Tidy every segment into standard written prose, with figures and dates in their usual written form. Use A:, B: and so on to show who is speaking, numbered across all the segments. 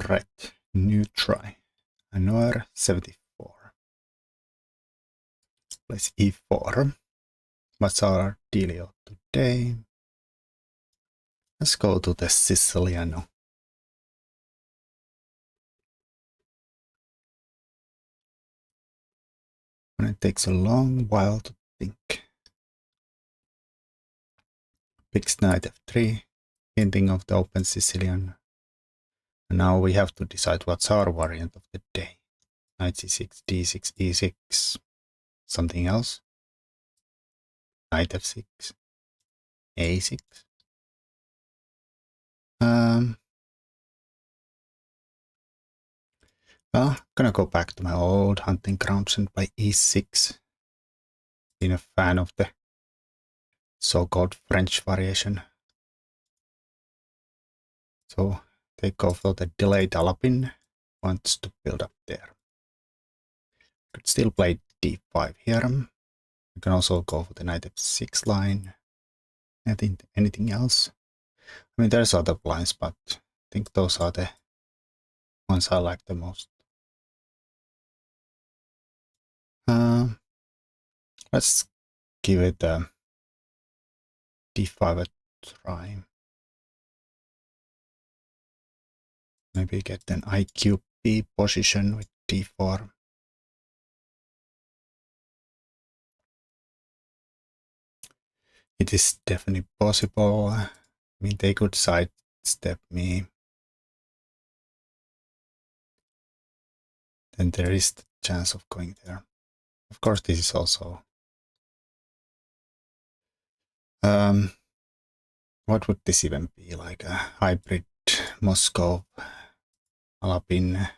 A: Alright, new try. Another 74. Place e4. What's our dealio today? Let's go to the Sicilian. And it takes a long while to think. Fixed knight f3, hinting of the open Sicilian. And now we have to decide what's our variant of the day. Knight c6, d6, e6. Something else? Knight f6, a6. Well, I'm gonna go back to my old hunting grounds and play e6. Been a fan of the so-called French variation. So they go for the delayed Alapin, wants to build up there. Could still play d5 here. You can also go for the knight f6 line. Anything else? I mean, there's other blinds, but I think those are the ones I like the most. Let's give it a d5 a try. Maybe get an IQP position with d4. It is definitely possible. I mean, they could sidestep me. Then there is the chance of going there. Of course, this is also... what would this even be? Like a hybrid Moscow Alapin.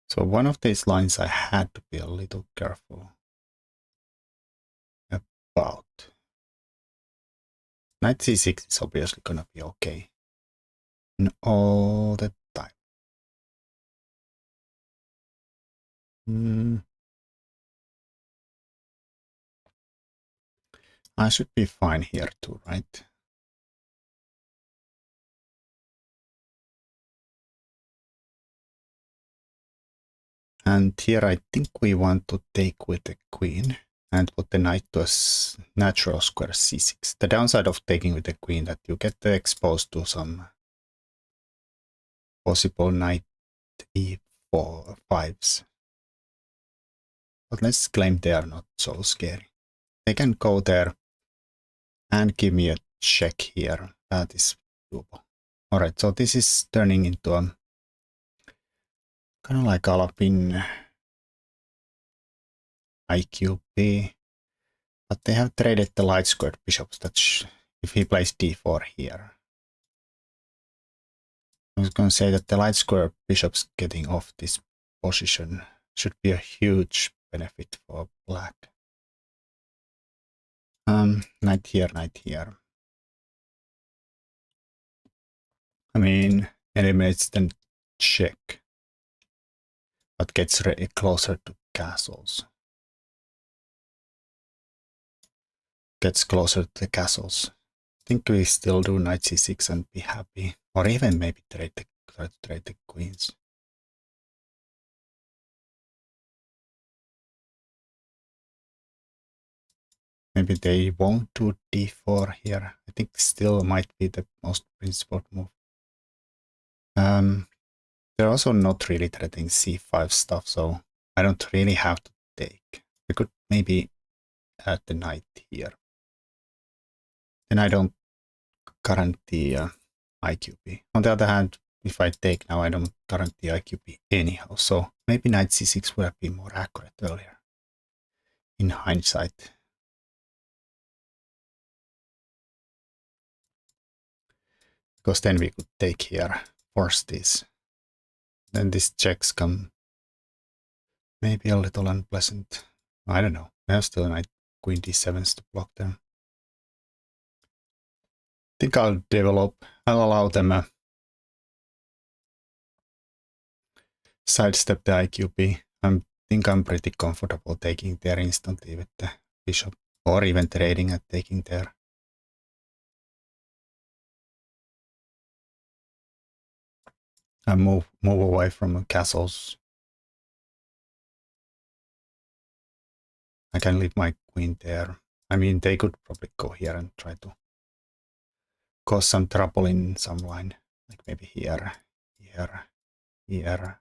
A: So one of these lines I had to be a little careful about. Knight c6 is obviously gonna be okay. And all the time. I should be fine here too, right? And here I think we want to take with the queen and put the knight to a natural square c6. The downside of taking with the queen that you get exposed to some possible knight e4 5s. But let's claim they are not so scary. They can go there and give me a check here. That is doable. Alright, so this is turning into a kind of like Alapin IQP. But they have traded the light squared bishops. That if he plays d4 here. I was going to say that the light square bishops getting off this position should be a huge benefit for black. Knight here, knight here. I mean, eliminates the check, but gets closer to castles. Gets closer to the castles. I think we still do knight c6 and be happy, or even maybe try to trade the queens. Maybe they won't do d4 here. I think still might be the most principled move. They're also not really threatening c5 stuff, so I don't really have to take. I could maybe add the knight here. Then I don't guarantee IQP. On the other hand, if I take now, I don't guarantee IQP anyhow. So maybe knight c6 would have been more accurate earlier, in hindsight. Because then we could take here, force this. Then these checks come maybe a little unpleasant. I don't know. I have still knight queen d7s to block them. I think I'll allow them a sidestep the IQP. I think I'm pretty comfortable taking there instantly with the bishop, or even trading and taking there. I move away from castles. I can leave my queen there. I mean, they could probably go here and try to cause some trouble in some line. Like maybe here, here, here.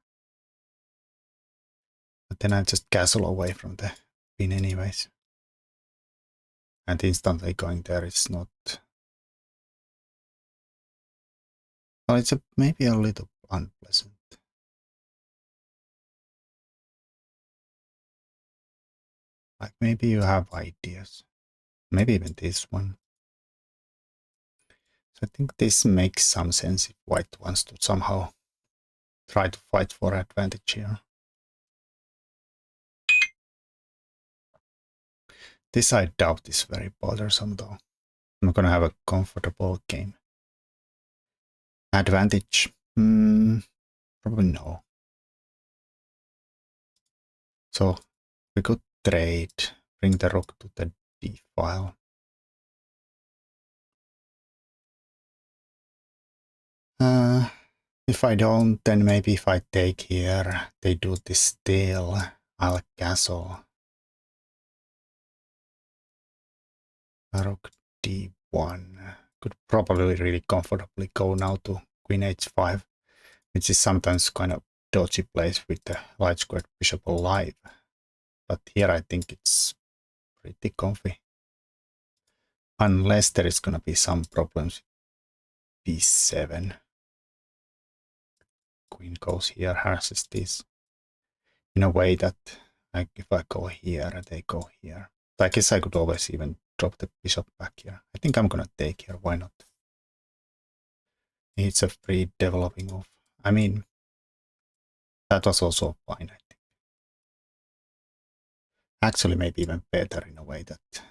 A: But then I just castle away from the queen anyways. And instantly going there is not... Well, it's maybe a little unpleasant. Like maybe you have ideas. Maybe even this one. So I think this makes some sense if white wants to somehow try to fight for advantage here. This I doubt is very bothersome though. I'm gonna have a comfortable game. Advantage? Probably no. So we could trade, bring the rook to the d file. If I don't, then maybe if I take here, they do this still. I'll castle. Rook d1. Could probably really comfortably go now to queen h5, which is sometimes kind of dodgy place with the light squared bishop alive. But here I think it's pretty comfy. Unless there is gonna be some problems. b7. Queen goes here, harasses this. In a way that like if I go here, they go here. So I guess I could always even drop the bishop back here. I think I'm gonna take here, why not? It's a free developing move. I mean, that was also fine, I think. Actually, maybe even better in a way that...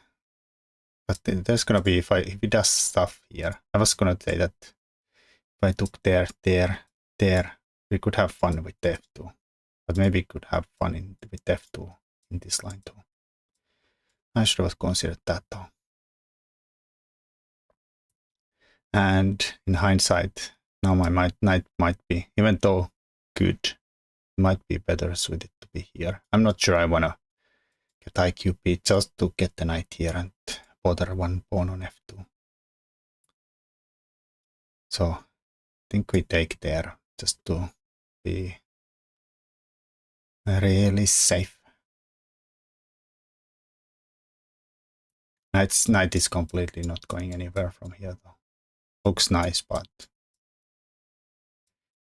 A: But there's gonna be, if he does stuff here, I was gonna say that if I took there, we could have fun with f2. But maybe we could have fun with f2 in this line too. I should have considered that though. And in hindsight, now my knight might be, even though good, might be better suited to be here. I'm not sure I want to get IQP just to get the knight here and bother one pawn on f2. So I think we take there just to be really safe. Knight is completely not going anywhere from here though. Looks nice, but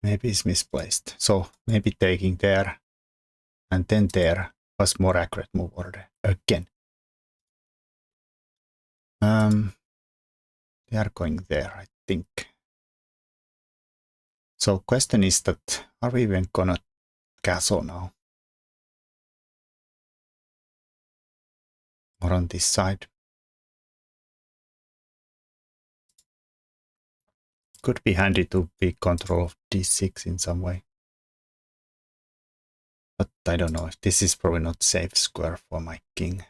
A: maybe it's misplaced. So maybe taking there and then there was more accurate move order again. They are going there, I think. So question is that, are we even gonna castle now? Or on this side? Could be handy to be control of d6 in some way. But I don't know, this is probably not safe square for my king.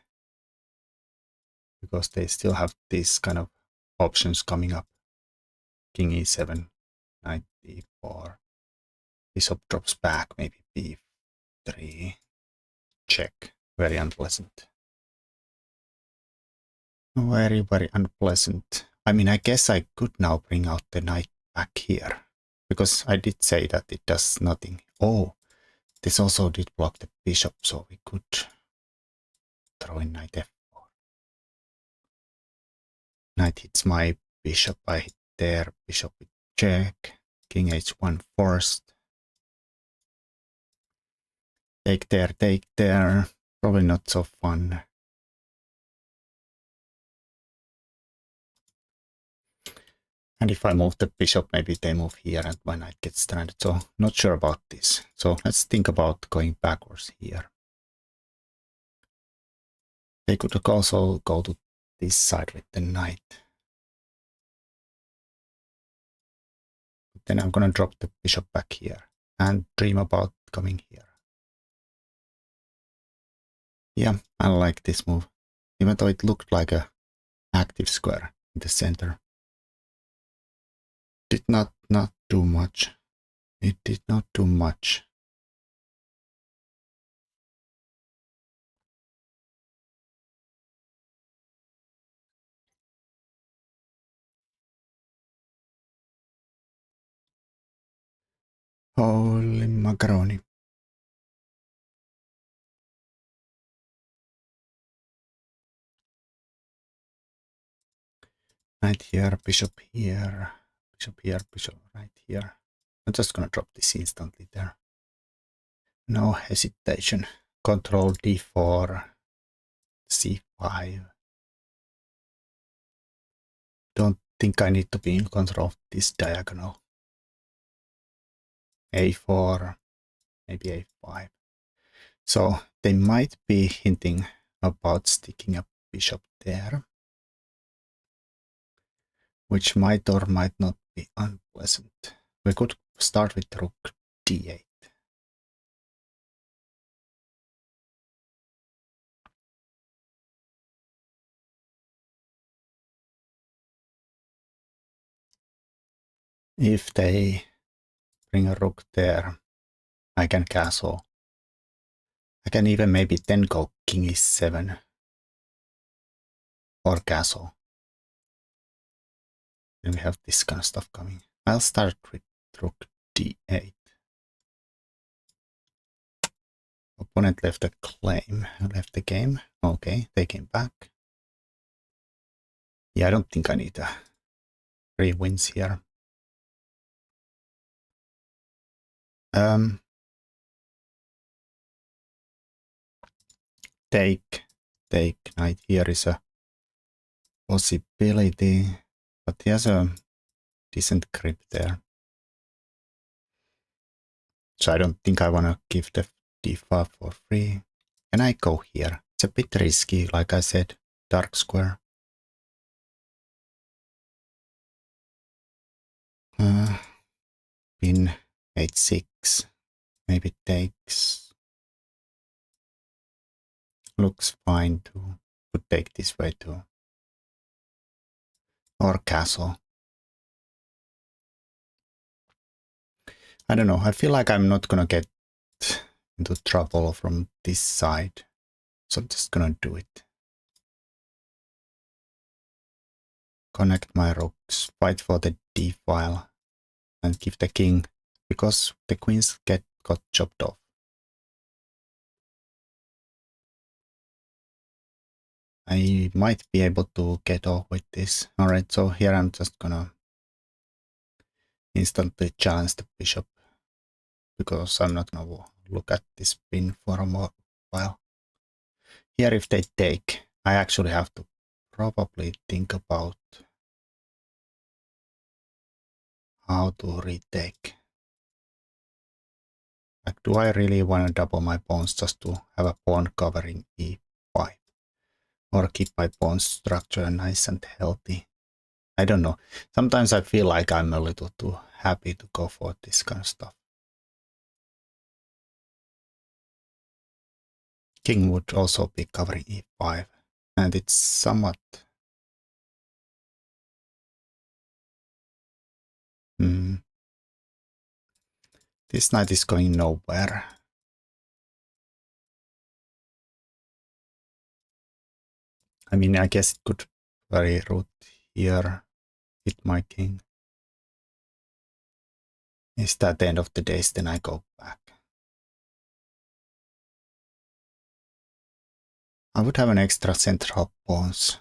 A: Because they still have these kind of options coming up. King e7, knight e4, bishop drops back, maybe b3, check. Very unpleasant. Very, very unpleasant. I mean, I guess I could now bring out the knight back here. Because I did say that it does nothing. Oh, this also did block the bishop, so we could throw in knight f4. Knight hits my bishop, I hit there, bishop with check, king h1 first. Take there. Probably not so fun. And if I move the bishop, maybe they move here and my knight gets stranded. So not sure about this. So let's think about going backwards here. They could also go to this side with the knight. But then I'm gonna drop the bishop back here and dream about coming here. Yeah, I like this move. Even though it looked like a active square in the center. Did not do much. It did not do much. Holy macaroni. Knight here, bishop here, bishop here, bishop right here. I'm just gonna drop this instantly there. No hesitation. Control d4, c5. Don't think I need to be in control of this diagonal. a4, maybe a5. So they might be hinting about sticking a bishop there, which might or might not be unpleasant. We could start with rook d8. If they bring a rook there, I can castle. I can even maybe then go king e7 or castle. Then we have this kind of stuff coming. I'll start with rook d8. Opponent left a claim, left the game. Okay, they came back. Yeah, I don't think I need 3 wins here. Take knight here is a possibility, but he has a decent grip there. So I don't think I want to give the d5 for free. Can I go here? It's a bit risky, like I said, dark square. Pin h6, maybe takes. Looks fine too. Could take this way too. Or castle. I don't know. I feel like I'm not gonna get into trouble from this side. So I'm just gonna do it. Connect my rooks, fight for the d file, and give the king, because the queens got chopped off. I might be able to get off with this. Alright, so here I'm just gonna instantly challenge the bishop, because I'm not gonna look at this pin for a while. Here if they take, I actually have to probably think about how to retake. Like, do I really want to double my pawns just to have a pawn covering e5? Or keep my pawn structure nice and healthy? I don't know. Sometimes I feel like I'm a little too happy to go for this kind of stuff. King would also be covering e5. And it's somewhat... This knight is going nowhere. I mean, I guess it could vary root here, hit my king. Is that the end of the days? Then I go back. I would have an extra central pawns.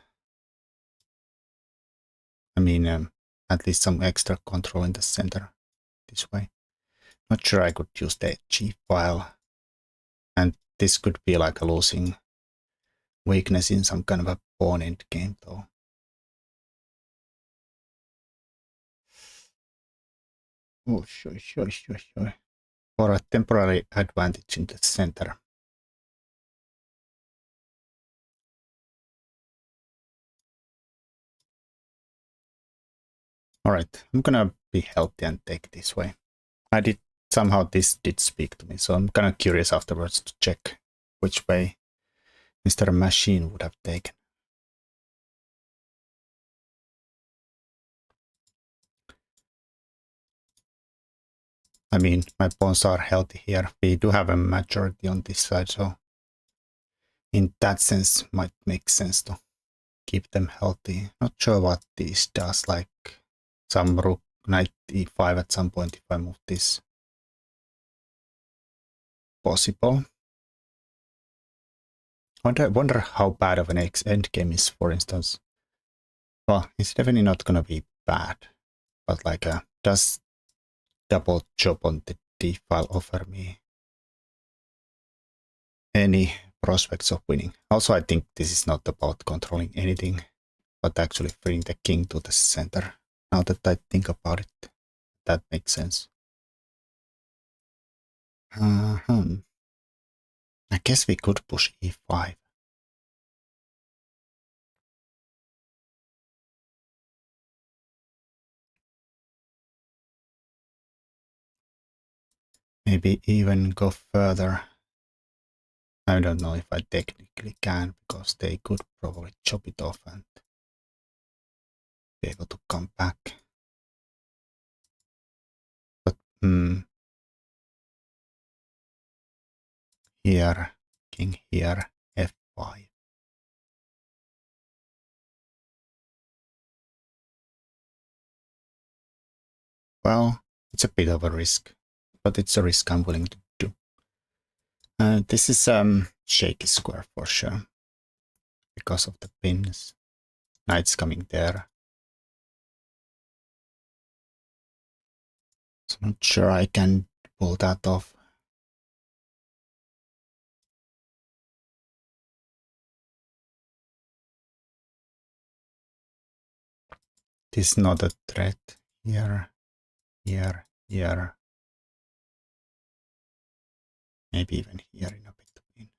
A: I mean, at least some extra control in the center this way. Not sure I could use the G file. And this could be like a losing weakness in some kind of a pawn endgame though. Oh, sure. For a temporary advantage in the center. Alright, I'm gonna be healthy and take this way. Somehow this did speak to me, so I'm kinda curious afterwards to check which way Mr. Machine would have taken. I mean, my pawns are healthy here. We do have a majority on this side, so in that sense, might make sense to keep them healthy. Not sure what this does, like some rook knight e5 at some point if I move this. Possible. Wonder how bad of an endgame is, for instance. Well, it's definitely not gonna be bad, but like, does double job on the d file offer me any prospects of winning? Also, I think this is not about controlling anything, but actually freeing the king to the center. Now that I think about it, that makes sense. I guess we could push e5. Maybe even go further. I don't know if I technically can, because they could probably chop it off and be able to come back. But here, king here, f5. Well, it's a bit of a risk, but it's a risk I'm willing to do. This is shaky square for sure, because of the pins. Knight's coming there. So I'm not sure I can pull that off. This is not a threat. Here, here, here. Maybe even here in a between.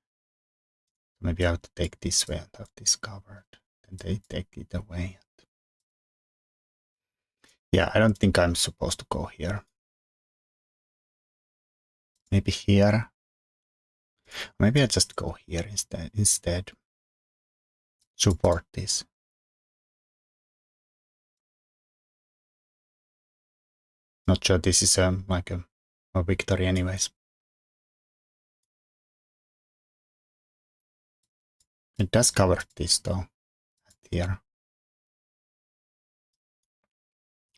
A: Maybe I have to take this way and have this covered. Then they take it away. Yeah, I don't think I'm supposed to go here. Maybe here. Maybe I just go here instead. Support this. Not sure this is like a victory anyways. It does cover this though. Here.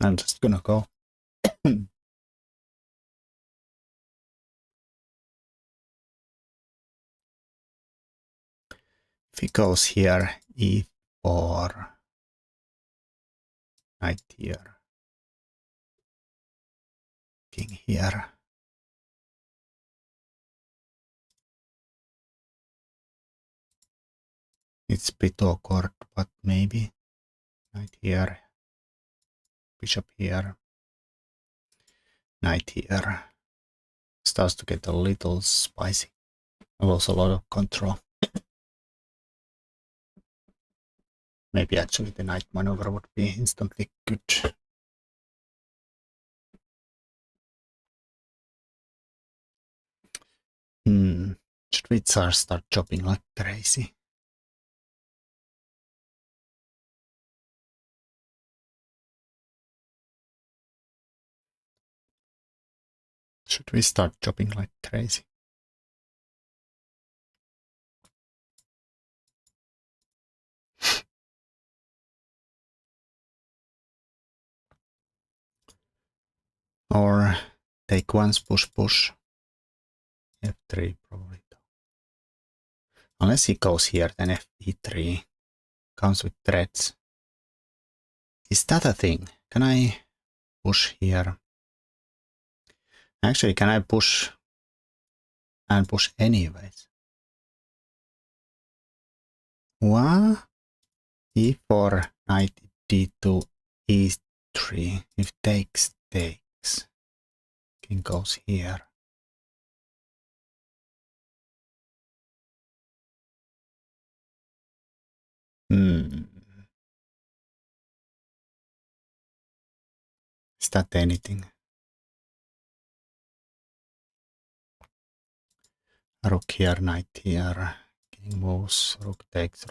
A: I'm just gonna go. If he goes here, e4, knight here, king here. It's a bit awkward, but maybe. Knight here, bishop here, knight here. Starts to get a little spicy. I lost a lot of control. Maybe actually the knight maneuver would be instantly good. Should we start chopping like crazy? Should we start chopping like crazy? Or take once, push. F3 probably. Unless he goes here, then F3 comes with threats. Is that a thing? Can I push here? Actually, can I push and push anyways? What? E4, knight D2, E3. If takes. King goes here. Is that anything? Rook here, knight here. King moves, rook takes.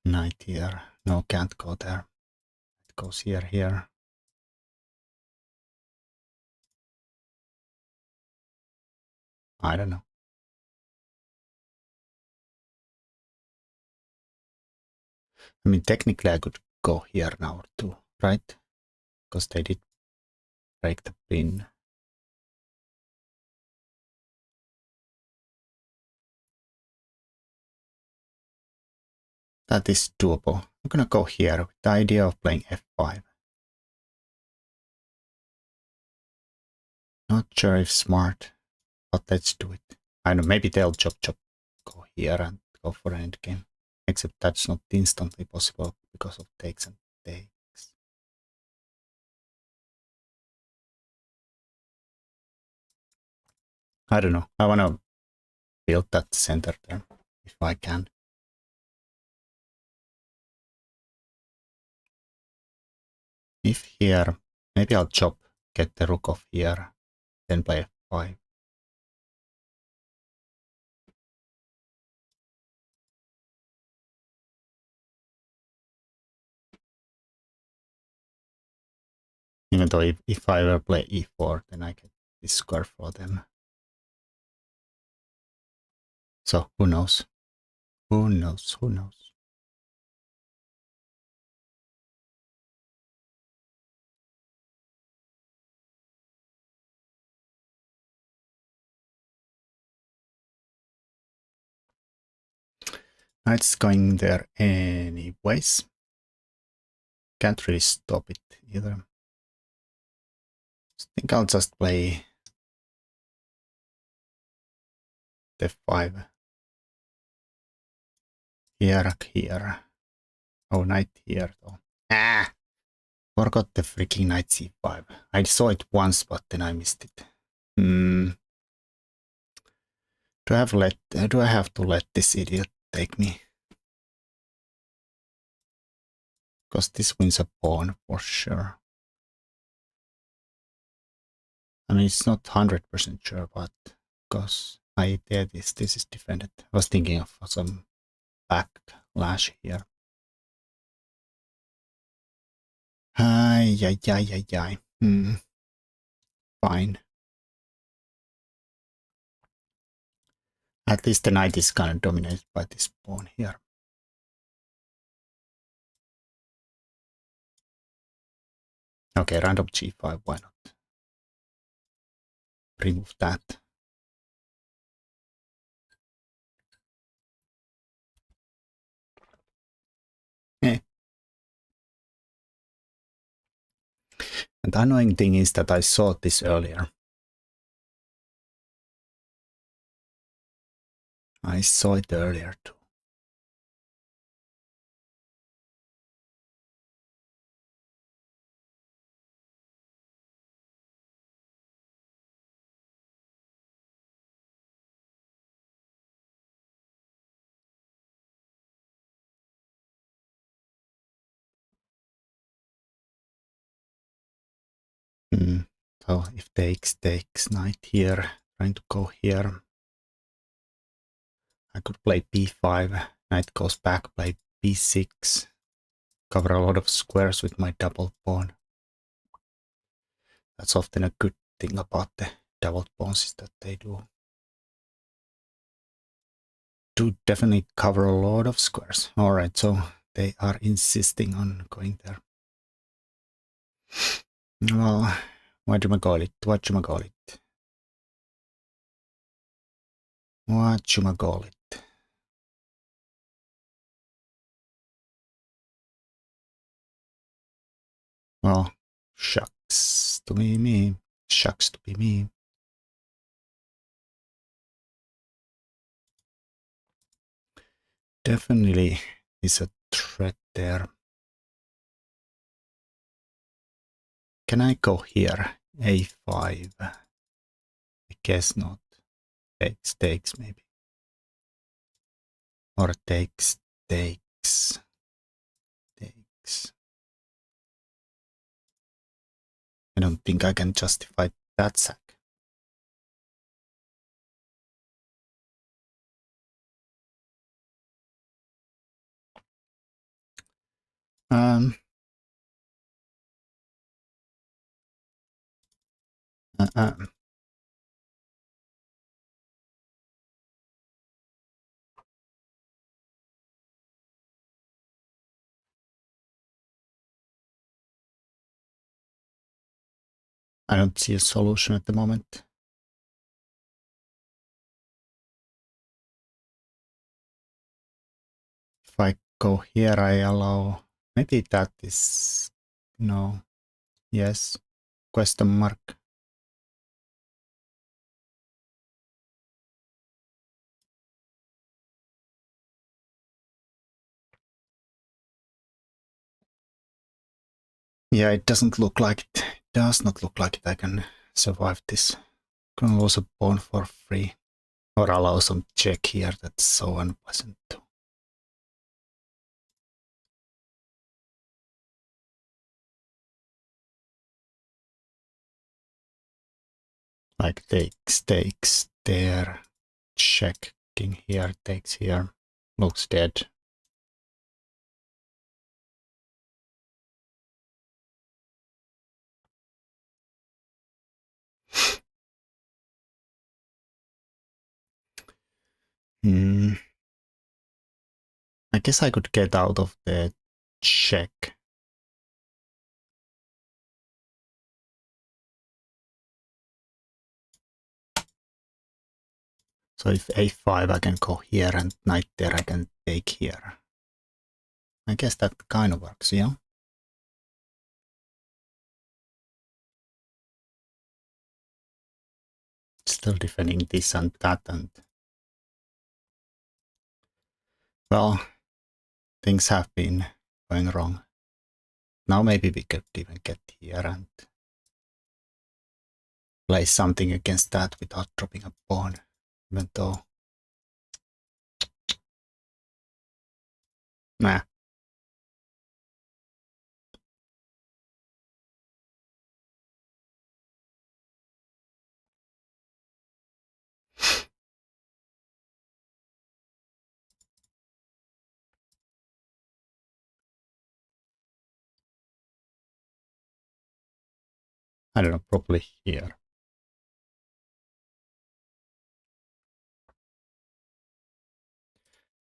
A: Knight here. No, can't go there. It goes here. I don't know. I mean, technically I could go here now too, right? Because they did break the pin. That is doable. I'm gonna go here with the idea of playing f5. Not sure if smart, but let's do it. I know, maybe they'll chop chop, go here and go for an endgame. Except that's not instantly possible because of takes and takes. I don't know. I wanna build that center there if I can. If here, maybe I'll chop, get the rook off here, then play f5. Even though if I ever play e4, then I get this square for them. So who knows? Who knows? Who knows? Knight's going there anyways. Can't really stop it either. I think I'll just play f5. Here. Oh, knight here though. Ah! Forgot the freaking knight c5. I saw it once, but then I missed it. Do I have to let this idiot take me? Because this wins a pawn for sure. I mean, it's not 100% sure, but because my idea is this is defended. I was thinking of some backlash here. Ay. Fine. At least the knight is kind of dominated by this pawn here. Okay, random g5, why not? Remove that. Eh. And the annoying thing is that I saw this earlier. I saw it earlier too. So if takes knight here, trying to go here. I could play b5, knight goes back, play b6, cover a lot of squares with my double pawn. That's often a good thing about the double pawns is that they do definitely cover a lot of squares. Alright, so they are insisting on going there. Well, whatchamacallit? Well, shucks to be me. Shucks to be me. Definitely is a threat there. Can I go here? A5. I guess not. Takes maybe. Or takes. I don't think I can justify that sack. Um. I don't see a solution at the moment. If I go here, I allow... Maybe that is... No. Yes. Question mark. Yeah, it doesn't look like it. It does not look like it. I can survive this. Can lose a pawn for free. Or allow some check here. That's so unpleasant too. Like takes there. Check. King here. Takes here. Looks dead. Hmm. I guess I could get out of the check. So if a5 I can go here and knight there I can take here. I guess that kind of works, yeah? Still defending this and that and... Well, things have been going wrong. Now maybe we could even get here and play something against that without dropping a pawn. Even though... Nah. I don't know, probably here.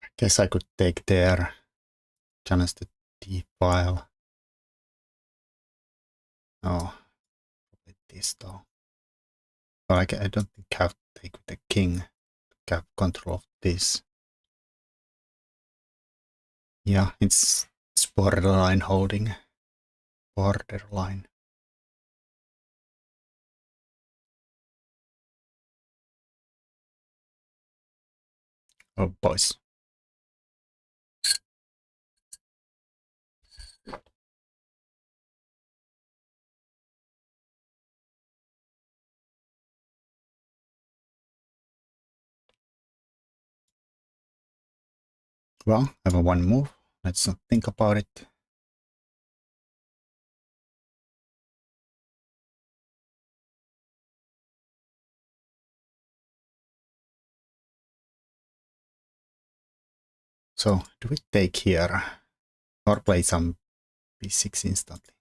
A: I guess I could take there. Challenge the d file. Oh, probably this though. Well, I don't think I have to take with the king to have control of this. Yeah, it's borderline holding. Borderline. Oh, boys. Well, I have one move. Let's not think about it. So, do we take here? Or play some b6 instantly?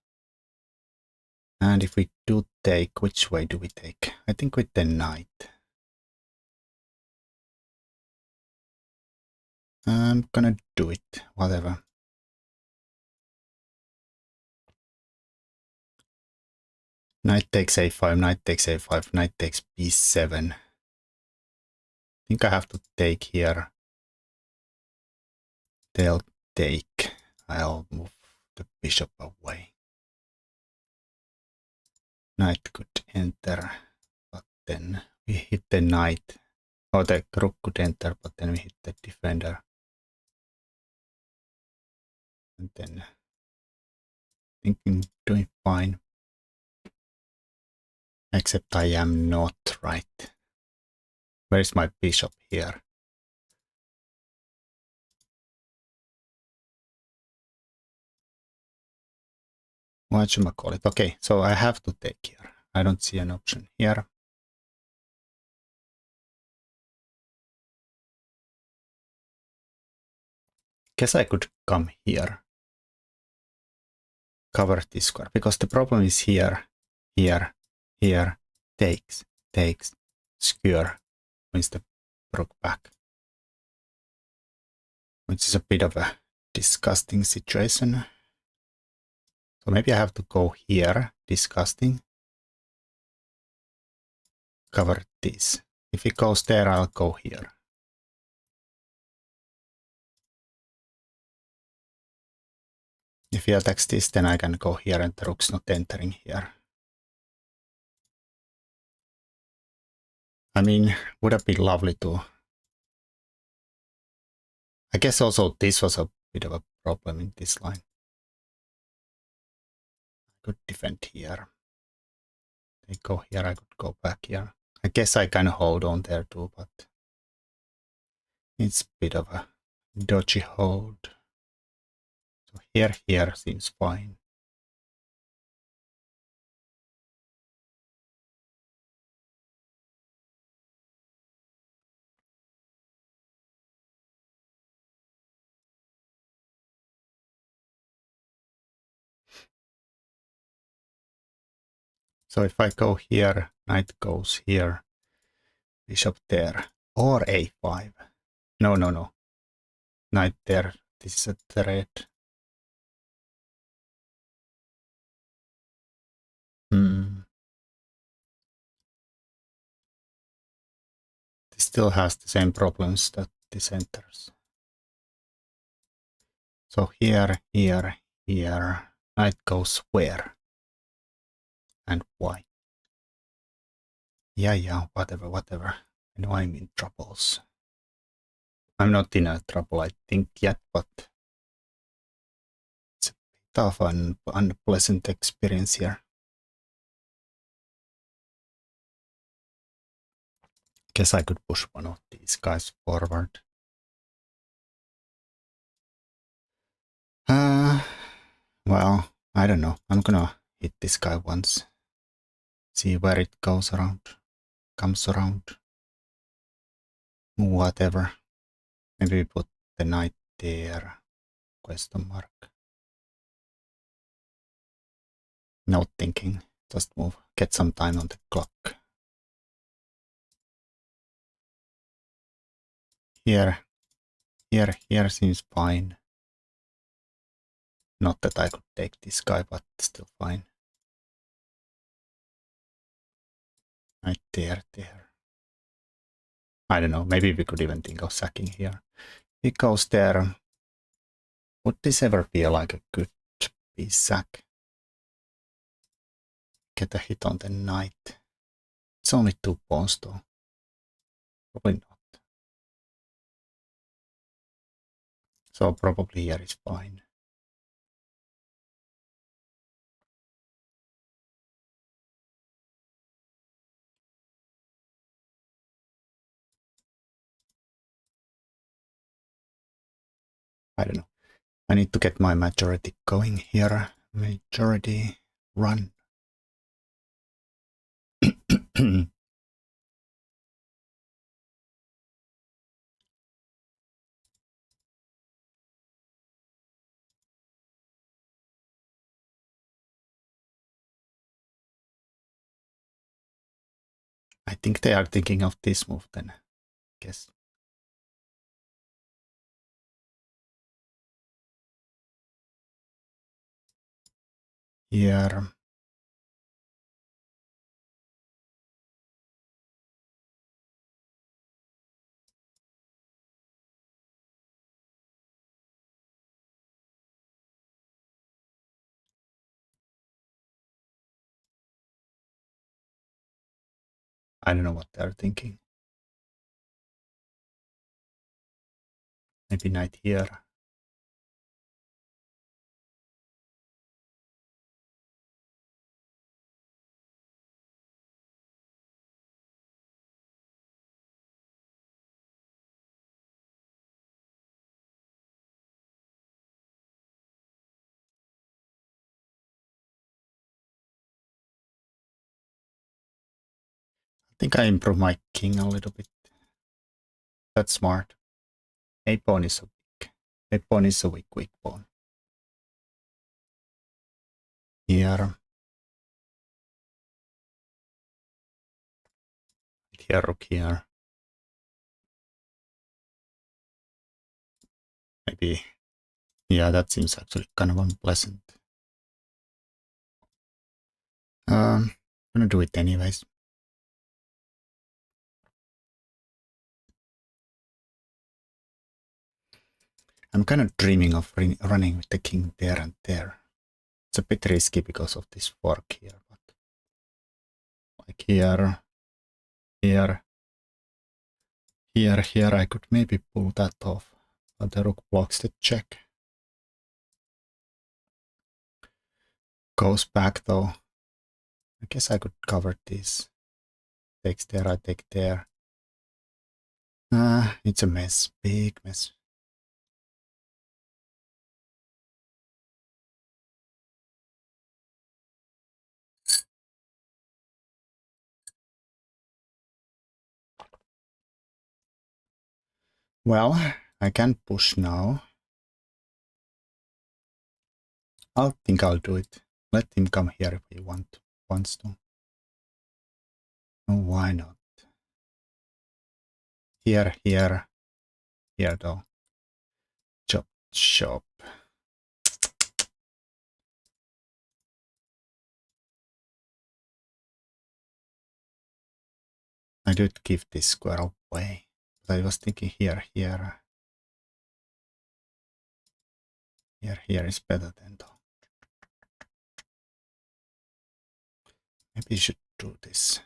A: And if we do take, which way do we take? I think with the knight. I'm gonna do it, whatever. Knight takes a5, knight takes a5, knight takes b7. I think I have to take here. They'll take. I'll move the bishop away. Knight could enter, but then we hit the knight. Or the rook could enter, but then we hit the defender. And then thinking doing fine. Except I am not right. Where's my bishop here? What should I call it? Okay, so I have to take here. I don't see an option here. Guess I could come here. Cover this square. Because the problem is here, here, here. Takes, skewer. Wins the rook back. Which is a bit of a disgusting situation. So maybe I have to go here, disgusting. cover this. If he goes there, I'll go here. If he attacks this, then I can go here and the rook's not entering here. I mean, would have been lovely to... I guess also this was a bit of a problem in this line. I could defend here. They go here, I could go back here. I guess I can hold on there too, but it's a bit of a dodgy hold. So here seems fine. So if I go here, knight goes here, bishop there, or a5. No. Knight there, this is a threat. This still has the same problems that this enters. So here, knight goes where? And why? Yeah, whatever. I know I'm in troubles. I'm not in a trouble, I think, yet, but it's a bit of an unpleasant experience here. Guess I could push one of these guys forward. Well, I don't know. I'm gonna hit this guy once. See where it goes around. Comes around. Whatever. Maybe we put the knight there. Question mark. No thinking. Just move. Get some time on the clock. Here seems fine. Not that I could take this guy, but still fine. Right there. I don't know, maybe we could even think of sacking here. He goes there. Would this ever be like a good piece sack? Get a hit on the knight. It's only 2 pawns though. Probably not. So probably here is fine. I don't know. I need to get my majority going here. Majority run. I think they are thinking of this move then, I guess. Here. I don't know what they're thinking. Maybe knight here. I think I improve my king a little bit. That's smart. A pawn is a weak. A pawn is a weak pawn. Here. Here, rook here. Maybe. Yeah, that seems actually kind of unpleasant. I'm gonna do it anyways. I'm kind of dreaming of running with the king there and there. It's a bit risky because of this fork here, but like here, here, here, I could maybe pull that off. But the rook blocks the check. Goes back though. I guess I could cover this. Takes there, I take there. It's a mess, big mess. Well, I can push now. I think I'll do it. Let him come here if he wants to. Oh, why not? Here, here, here though. Chop, chop. I did give this square away. But I was thinking here, here. Here is better than though. Maybe you should do this.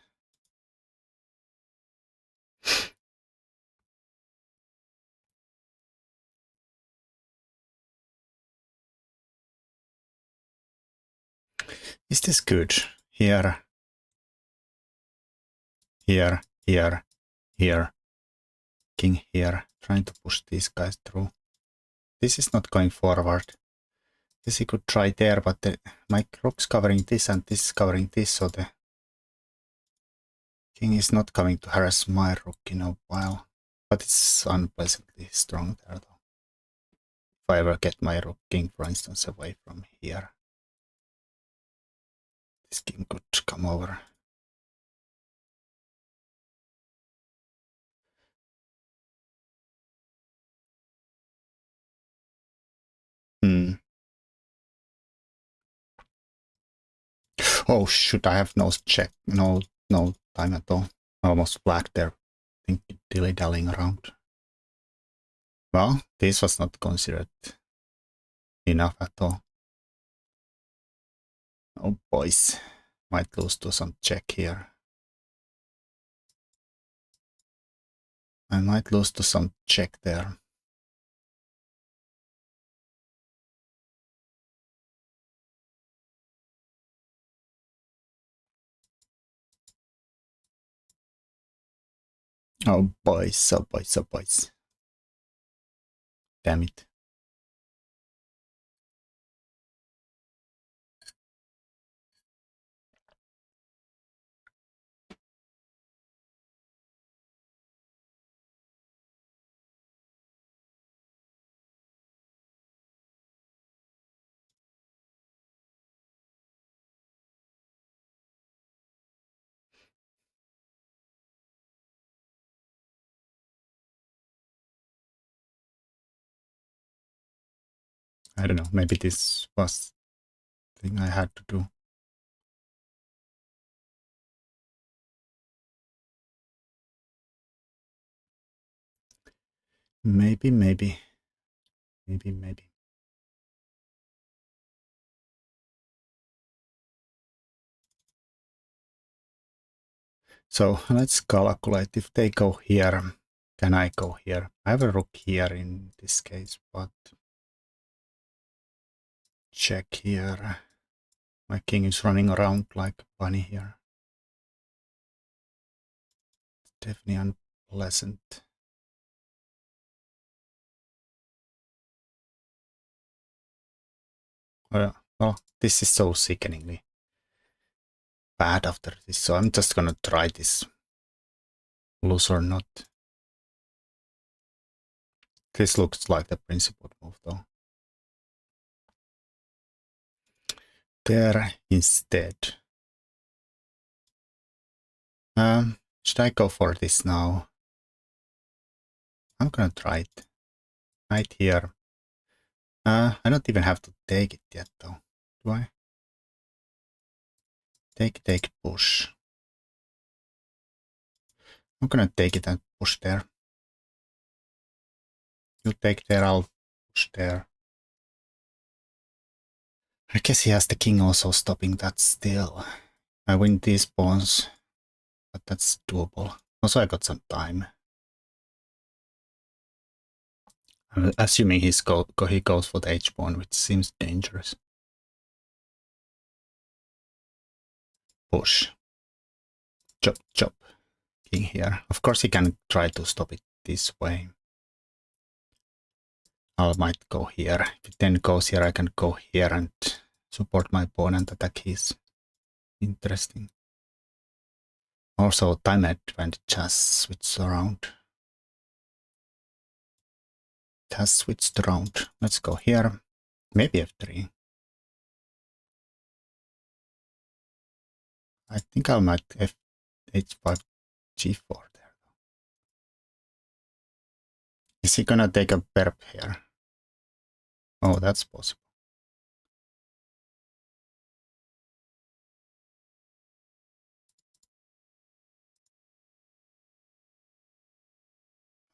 A: Is this good? Here, here, here, here. King here, trying to push these guys through. This is not going forward. This he could try there, but my rook's covering this and this is covering this, so the king is not coming to harass my rook in a while. But it's unpleasantly strong there though. If I ever get my rook king, for instance, away from here, this king could come over. Oh, shoot, I have no check, no time at all. Almost flagged there. I think dilly-dallying around. Well, this was not considered enough at all. Oh, boys. Might lose to some check here. I might lose to some check there. Oh, boys, oh, boys, oh, boys. Damn it. I don't know, maybe this was the thing I had to do. Maybe. So let's calculate if they go here. Can I go here? I have a rook here in this case, but check here. My king is running around like a bunny here. Definitely unpleasant. Well, this is so sickeningly bad after this, so I'm just gonna try this. Lose or not. This looks like the principled move though. There instead. Should I go for this now? I'm gonna try it. Right here. I don't even have to take it yet though. Do I? Take, push. I'm gonna take it and push there. You take there, I'll push there. I guess he has the king also stopping that still. I win these pawns, but that's doable. Also, I got some time. I'm assuming he goes for the h pawn, which seems dangerous. Push. Chop, chop. King here. Of course, he can try to stop it this way. I might go here. If it then goes here, I can go here and support my pawn and attack his. Interesting. Also, time advantage has switched around. It has switched around. Let's go here. Maybe f3. I think I might h5, g4 there. Is he gonna take a perp here? Oh, that's possible.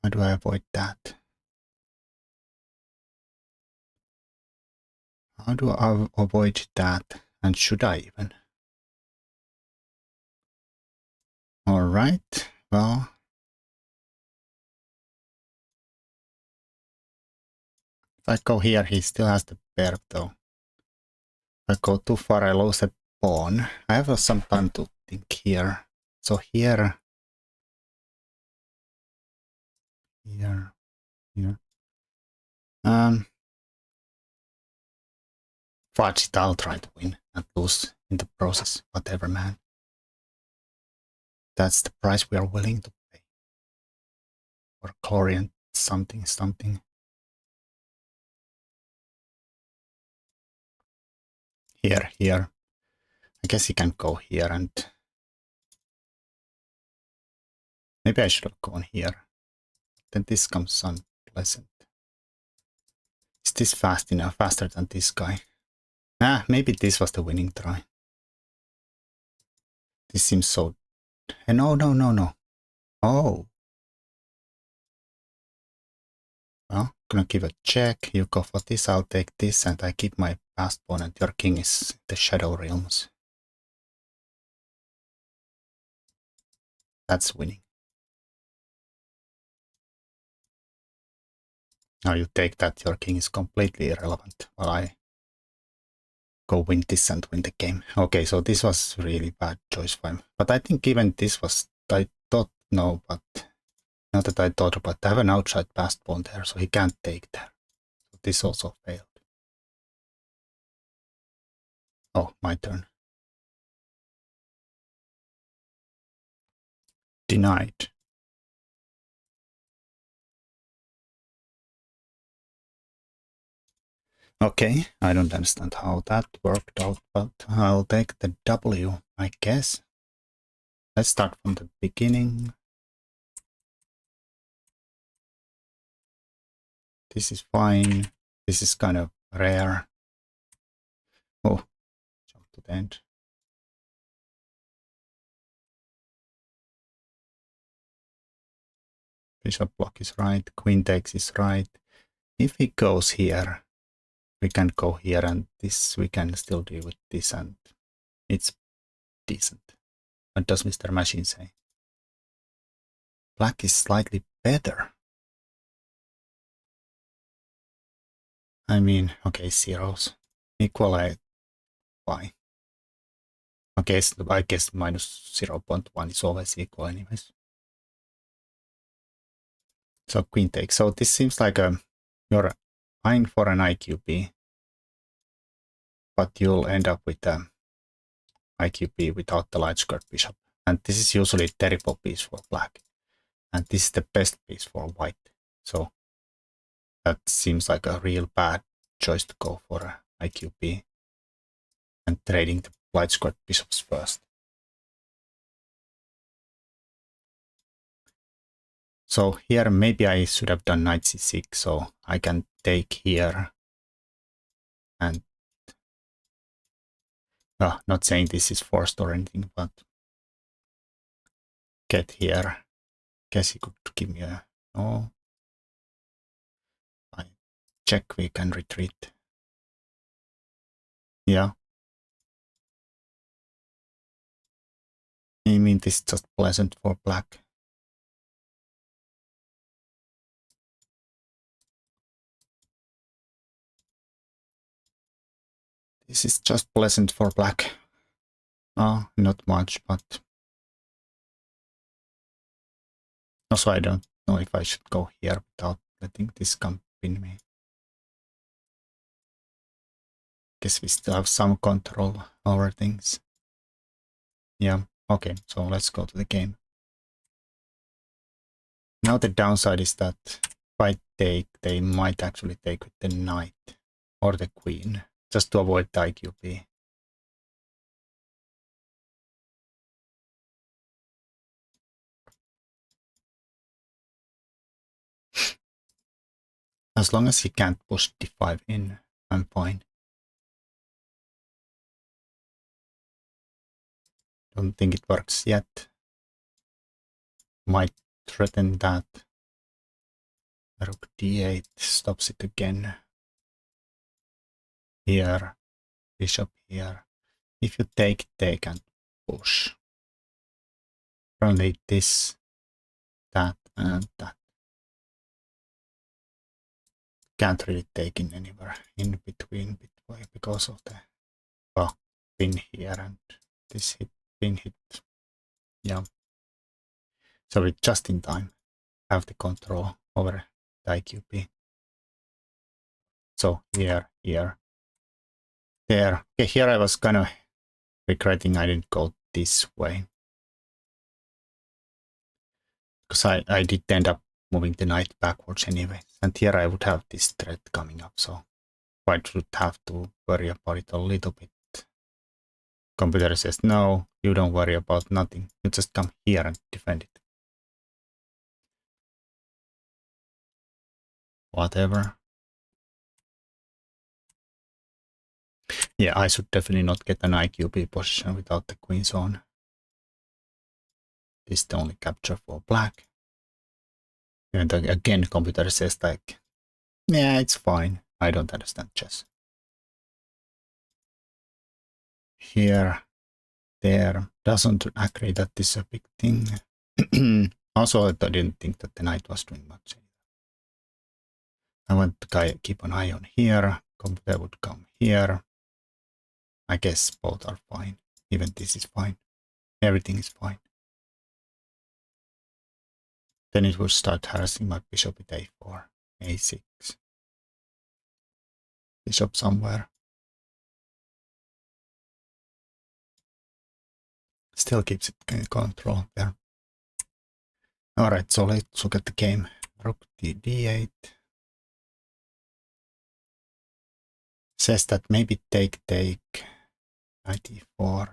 A: How do I avoid that? How do I avoid that? And should I even? Alright, well. If I go here, he still has the perp though. If I go too far, I lose a pawn. I have some time to think here. So here. Here. Fudge it, I'll try to win and lose in the process. Whatever, man. That's the price we are willing to pay. For Corian something. Here. I guess he can go here and maybe I should have gone here. Then this comes unpleasant. Is this fast enough? Faster than this guy? Maybe this was the winning try. This seems so... No. Oh. Well, gonna give a check. You go for this, I'll take this, and I keep my passed pawn, and your king is the Shadow Realms. That's winning. Now you take that, your king is completely irrelevant, while I go win this and win the game. Okay, so this was really bad choice for him. But I think even this was, I thought, no, but not that I thought about, I have an outside passed pawn there, so he can't take there. So this also failed. Oh, my turn. Denied. Okay, I don't understand how that worked out, but I'll take the W, I guess. Let's start from the beginning. This is fine. This is kind of rare. Oh, jump to the end. Bishop block is right. Queen takes is right. If he goes here, we can go here and this, we can still deal with this and it's decent. What does Mr. Machine say? Black is slightly better. I mean, okay, zeros. Equal, why? Okay, so I guess minus 0.1 is always equal anyways. So queen takes. So this seems like you're eyeing for an IQB, but you'll end up with IQB without the light skirt bishop. And this is usually a terrible piece for black. And this is the best piece for white. So that seems like a real bad choice to go for IQB and trading the light skirt bishops first. So here maybe I should have done knight c6, so I can take here and not saying this is forced or anything, but get here. Guess he could give me a no. Fine. check, we can retreat. Yeah. I mean, this is just pleasant for black. This is just pleasant for black. Oh, not much, but also I don't know if I should go here without letting this come pin me. Guess we still have some control over things. Yeah, okay, so let's go to the game. Now the downside is that if I take, they might actually take with the knight or the queen, just to avoid the IQP. As long as he can't push d5 in, I'm fine. Don't think it works yet. Might threaten that. Rook d8 stops it again. Here, bishop here. If you take, they can push. Probably this, that, and that. Can't really take in anywhere in between because of the pin here and this pin hit. Yeah. So we just in time have the control over the IQP. So here, there. Okay, here I was kind of regretting I didn't go this way. Because I did end up moving the knight backwards anyway. And here I would have this threat coming up, so I would have to worry about it a little bit. Computer says, no, you don't worry about nothing. You just come here and defend it. Whatever. Yeah, I should definitely not get an IQP position without the queen's on. This is the only capture for black. And again, computer says like, yeah, it's fine. I don't understand chess. Here, there, doesn't agree that this is a big thing. Also, I didn't think that the knight was doing much. I want to keep an eye on here. Computer would come here. I guess both are fine. Even this is fine. Everything is fine. Then it will start harassing my bishop at a4, a6. Bishop somewhere. Still keeps it in control there. Alright, so let's look at the game. Rook d8. Says that maybe take, knight e4,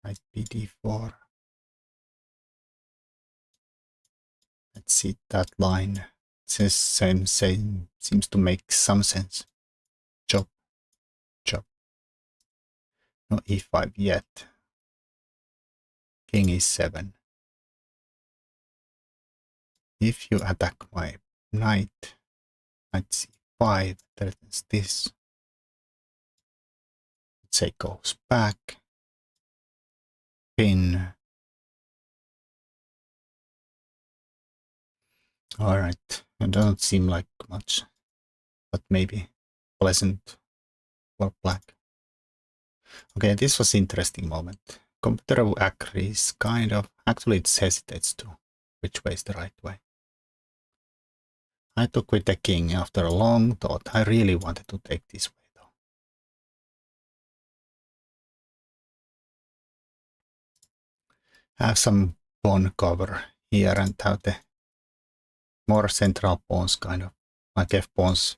A: knight bd4. Let's see that line. It says same, seems to make some sense. Chop, chop. No e5 yet. King e7. If you attack my knight, knight c5 threatens this. Let's say goes back. Pin. Alright, it doesn't seem like much, but maybe pleasant for black. Okay, this was interesting moment. Computer agrees, kind of. Actually, it hesitates to which way is the right way. I took with the king after a long thought. I really wanted to take this way though. Have some pawn cover here and have the more central pawns kind of like f pawns.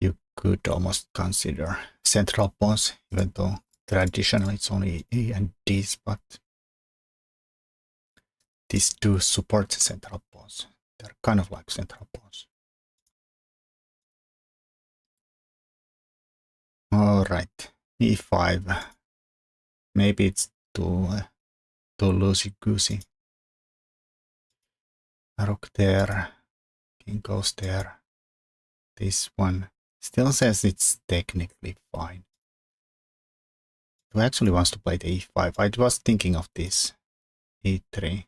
A: You could almost consider central pawns, even though traditionally it's only E and Ds, but these do support the central pawns. They're kind of like central pawns. Alright, E5. Maybe it's too loosey-goosey. Rook there, king goes there. this one. Still says it's technically fine. Who actually wants to play the e5? I was thinking of this. e3.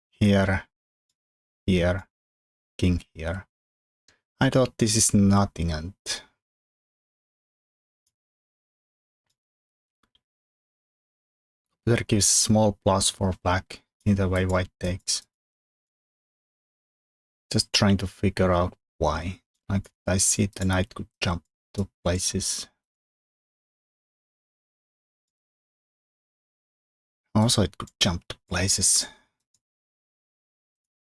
A: Here, here, king here. I thought this is nothing and there gives small plus for black. Either way white takes. Just trying to figure out why. Like I see the knight could jump to places. Also it could jump to places.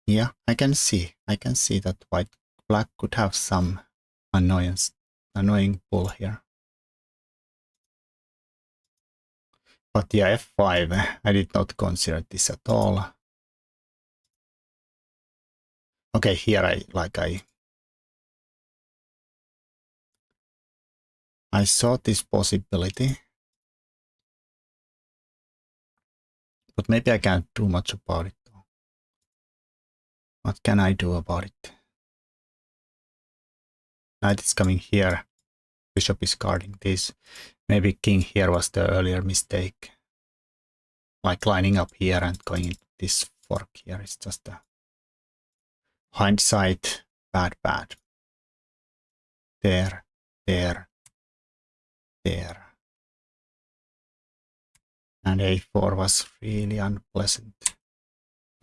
A: Yeah, I can see that black could have some annoying pull here. But yeah, f5, I did not consider this at all. Okay, here I saw this possibility. But maybe I can't do much about it. What can I do about it? Knight is coming here. Bishop is guarding this. Maybe king here was the earlier mistake. Like lining up here and going into this fork here is just a hindsight. Bad. There. And a4 was really unpleasant.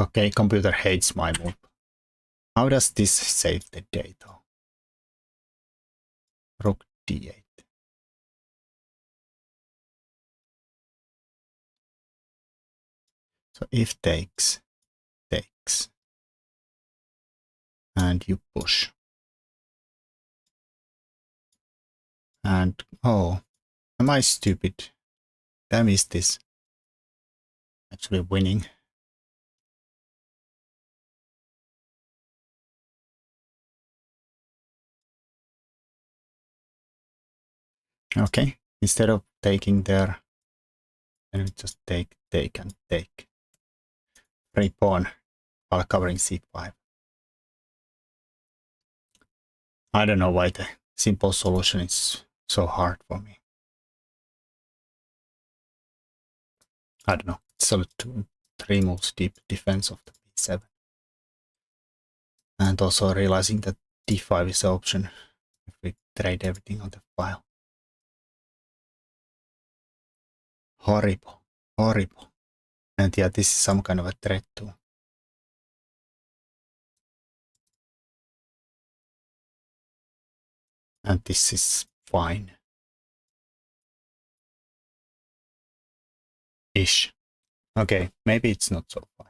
A: Okay, computer hates my move. How does this save the day though? Rook d8. So if takes. And you push. And oh, am I stupid? I missed this. Actually winning. Okay, instead of taking there, then we just take. Free pawn while covering c5. I don't know why the simple solution is so hard for me. I don't know. It's a 3 moves deep defense of the b7. And also realizing that d5 is the option if we trade everything on the file. Horrible. And yeah, this is some kind of a threat too. And this is fine. Ish. Okay, maybe it's not so fine.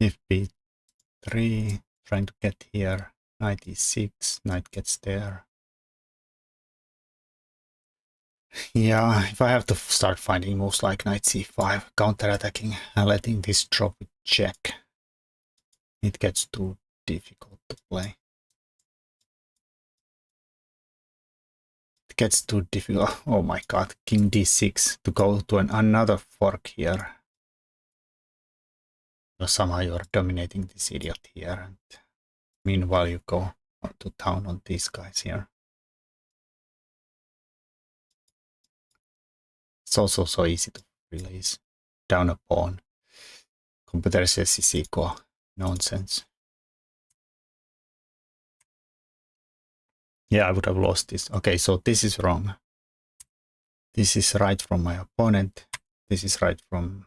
A: If b3, trying to get here, knight e6, knight gets there. Yeah, if I have to start finding moves like knight c5, counterattacking and letting this drop with check, it gets too difficult to play. It gets too difficult. Oh my god, king d6 to go to another fork here. So somehow you're dominating this idiot here, and meanwhile you go to town on these guys here. It's also so easy to release down a pawn. Computer says is equal. Nonsense. Yeah, I would have lost this. Okay, so this is wrong. This is right from my opponent. This is right from,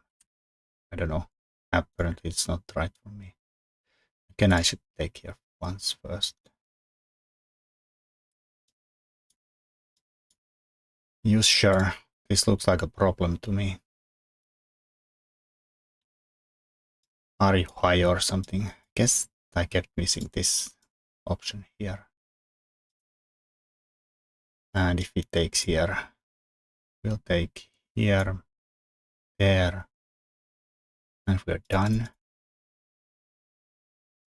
A: I don't know. Apparently it's not right from me. Again, I should take here once first. You sure? This looks like a problem to me. Are you high or something? Guess I kept missing this option here. And if it takes here, we'll take here, there, and we're done.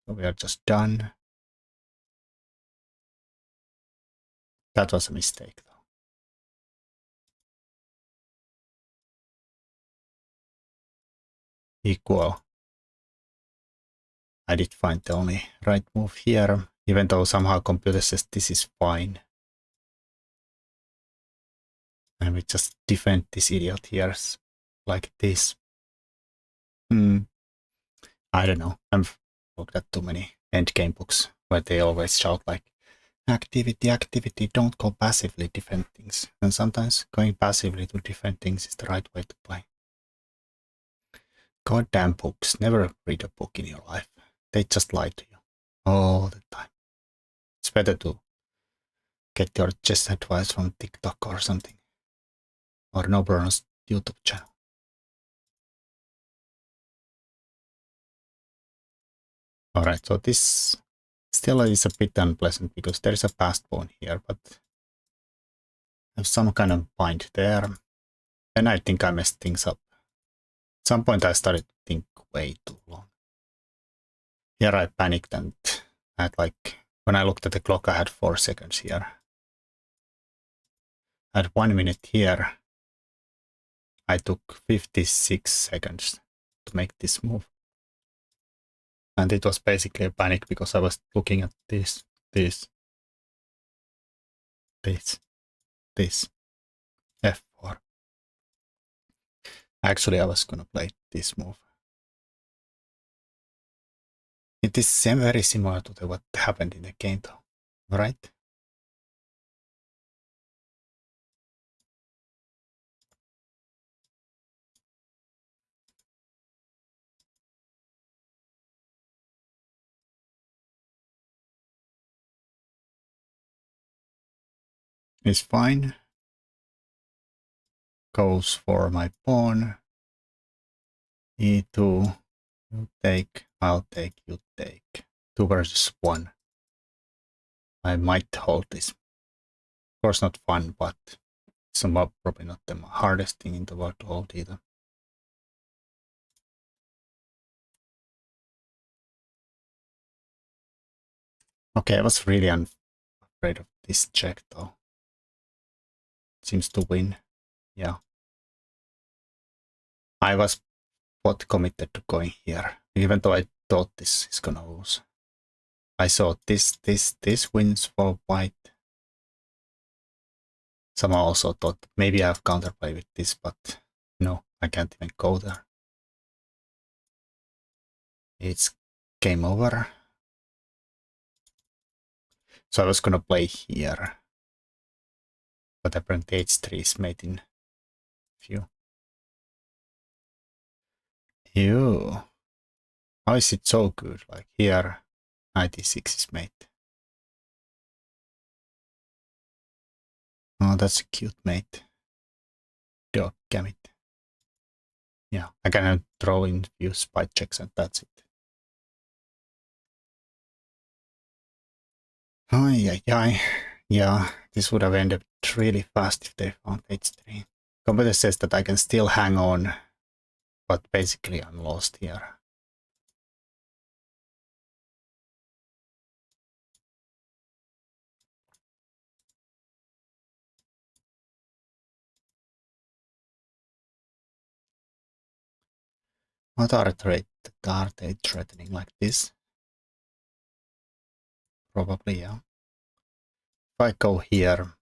A: So we are just done. That was a mistake though. equal. I did find the only right move here, even though somehow computer says this is fine. And we just defend this idiot here like this. I don't know. I've looked at too many endgame books where they always shout like, activity, activity, don't go passively, defend things. And sometimes going passively to defend things is the right way to play. Goddamn books. Never read a book in your life. They just lie to you all the time. It's better to get your chess advice from TikTok or something. Or noblerone's YouTube channel. Alright, so this still is a bit unpleasant because there's a passed pawn here, but I have some kind of bind there. And I think I messed things up. At some point I started to think way too long. Here I panicked and I had like, when I looked at the clock I had 4 seconds here. I had 1 minute here. I took 56 seconds to make this move. And it was basically a panic because I was looking at this, F4. Actually, I was gonna play this move. It is very similar to what happened in the game though, right? It's fine. Goes for my pawn. E2. You take, I'll take, you take. 2 versus 1. I might hold this. Of course not fun, but it's probably not the hardest thing in the world to hold either. Okay, I was really afraid of this check though. Seems to win. Yeah. I was what committed to going here, even though I thought this is gonna lose. I saw this wins for white. Someone also thought maybe I have counterplay with this, but no, I can't even go there. It's game over. So I was gonna play here, but apparently h3 is made in few. Ew. How is it so good? Like here, 96 is made. Oh, that's a cute mate. Dog gamut. Yeah, I can throw in few spy checks and that's it. Oh, yeah, this would have ended really fast if they found h3. Computer says that I can still hang on, but basically I'm lost here. What are they threatening like this? Probably, yeah. If I go here,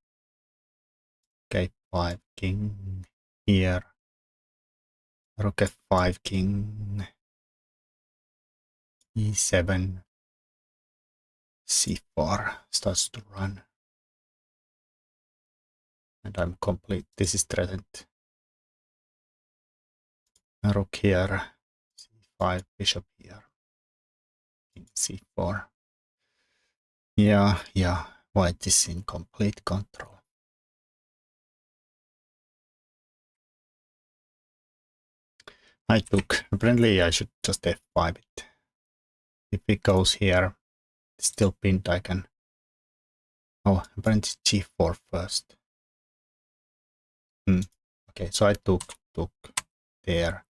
A: k5, king, here, rook f5, king, e7, c4 starts to run. And I'm complete. This is threatened. Rook here, c5, bishop here, king c4. Yeah, white is in complete control. I took, apparently I should just f5 it. If it goes here, it's still pinned, I can, oh, apparently g4 first. Okay, so I took there.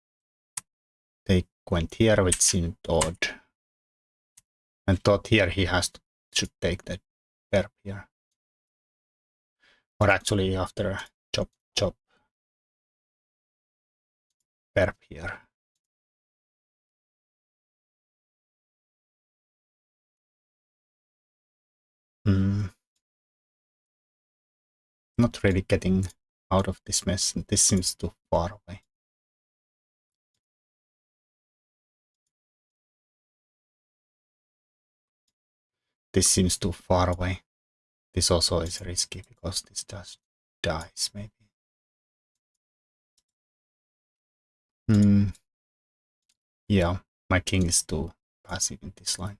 A: They went here, which seemed odd. And thought here he should take the pair here. Or actually after chop, pair here. not really getting out of this mess, and this seems too far away. This seems too far away. This also is risky because this just dies, maybe. Yeah, my king is too passive in this line.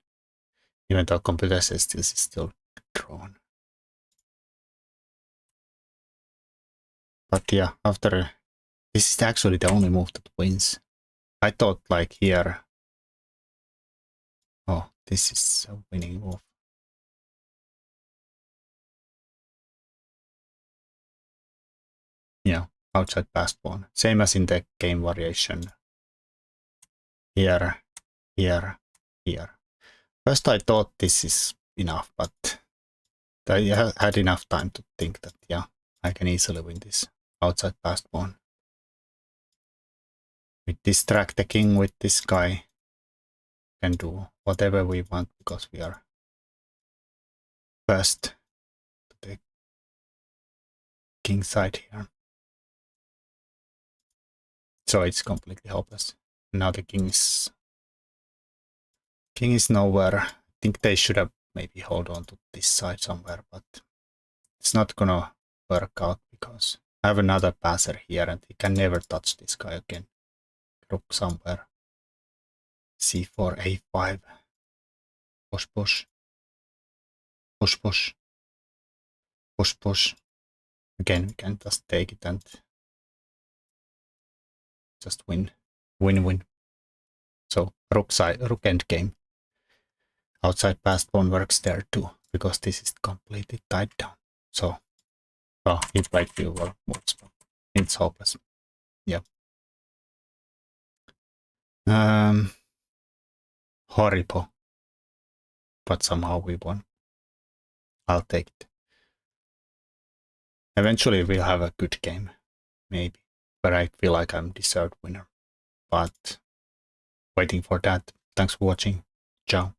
A: Even though computer says this is still drawn. But yeah, after this is actually the only move that wins. I thought like here. Oh, this is a winning move. Yeah, outside passed pawn. Same as in the game variation. Here, here, here. First I thought this is enough, but I had enough time to think that, yeah, I can easily win this outside passed pawn. We distract the king with this guy. Can do whatever we want because we are first to the king side here. So it's completely hopeless. Now the king is nowhere. I think they should have maybe hold on to this side somewhere, but it's not gonna work out because I have another passer here and he can never touch this guy again. Rook somewhere. C4, A5. Push, push. Push, push. Push, push. Again, we can just take it and just win. Win, win. So rook endgame. Outside passed pawn works there too, because this is completely tied down. So, well, he played few moves, but it's hopeless. Yeah. Horrible. But somehow we won. I'll take it. Eventually we'll have a good game, maybe. But I feel like I'm deserved winner. But waiting for that. Thanks for watching. Ciao.